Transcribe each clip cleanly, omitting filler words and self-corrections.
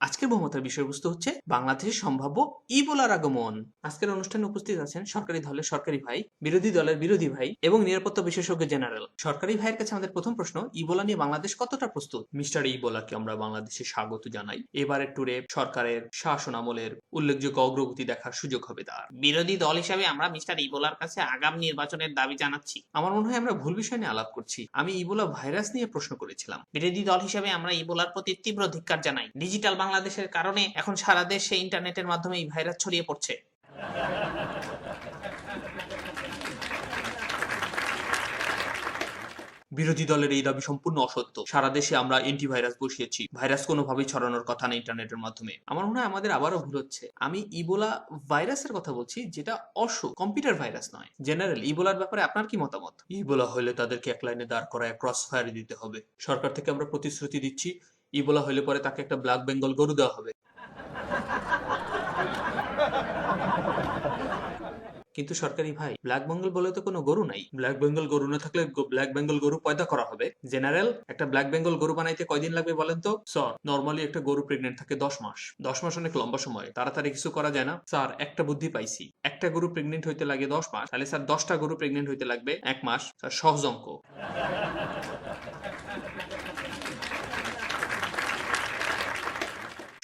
আজকের বহুমতার বিষয়বস্তু হচ্ছে বাংলাদেশে সম্ভাব্য ইবোলার আগমন। আজকের অনুষ্ঠানে উপস্থিত আছেন সরকারি দলের সরকারি ভাই, বিরোধী দলের বিরোধী ভাই এবং নিরাপত্তা বিশেষজ্ঞ জেনারেল। সরকারি ভাইয়ের কাছে আমাদের প্রথম প্রশ্ন, ইবোলা নিয়ে বাংলাদেশ কতটা প্রস্তুত? মিস্টার ইবোলাকে আমরা বাংলাদেশে স্বাগত জানাই। এবারের ট্যুরে সরকারের শাসন আমলের উল্লেখযোগ্য অগ্রগতি দেখার সুযোগ হবে তার। বিরোধী দল হিসেবে আমরা মিস্টার ইবোলার কাছে আগাম নির্বাচনের দাবি জানাচ্ছি। আমার মনে হয় আমরা ভুল বিষয় নিয়ে আলাপ করছি। আমি ইবোলা ভাইরাস নিয়ে প্রশ্ন করেছিলাম। বিরোধী দল হিসেবে আমরা ইবোলার প্রতি তীব্র ধিক্কার জানাই। ডিজিটাল বাংলাদেশের কারণে এখন সারা দেশে ইন্টারনেটের মাধ্যমে এই ভাইরাস ছড়িয়ে পড়ছে। বিরোধী দলের এই দাবি সম্পূর্ণ অসত্য। সারা দেশে আমরা অ্যান্টিভাইরাস বসিয়েছি, ভাইরাস কোনোভাবেই ছড়ানোর কথা না ইন্টারনেটের মাধ্যমে। আমার মনে হয় আমাদের আবারও ভুল হচ্ছে। আমি ইবোলা ভাইরাসের কথা বলছি, যেটা অসুখ, কম্পিউটার ভাইরাস নয়। জেনারেল, ইবোলার ব্যাপারে আপনার কি মতামত? ইবোলা হলে তাদেরকে এক লাইনে দাঁড় করায় ক্রস ফায়ার দিতে হবে। সরকার থেকে আমরা প্রতিশ্রুতি দিচ্ছি, ইবোলা হলে পরে তাকে একটা ব্ল্যাক বেঙ্গল গরু দেওয়া হবে। কিন্তু সরকারি ভাই, ব্ল্যাক বেঙ্গল বলে তো কোনো গরু নাই। ব্ল্যাক বেঙ্গল গরু না থাকলে ব্ল্যাক বেঙ্গল গরু পয়দা করা হবে। জেনারেল, একটা ব্ল্যাক বেঙ্গল গরু বানাইতে কয়দিন লাগবে বলেন তো? স্যার, নরমালি একটা গরু প্রেগনেন্ট থাকে 10 মাস। 10 মাস অনেক লম্বা সময়, তাড়াতাড়ি কিছু করা যায় না? স্যার, একটা বুদ্ধি পাইছি। একটা গরু প্রেগনেন্ট হইতে লাগে 10 মাস, তাহলে স্যার 10টা গরু প্রেগনেন্ট হইতে লাগবে 1 মাস। স্যার, সহজ অঙ্ক।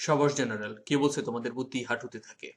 সবস জেনারেল, কে বলছে তোমাদের বুদ্ধি হাঁটুতে থাকে?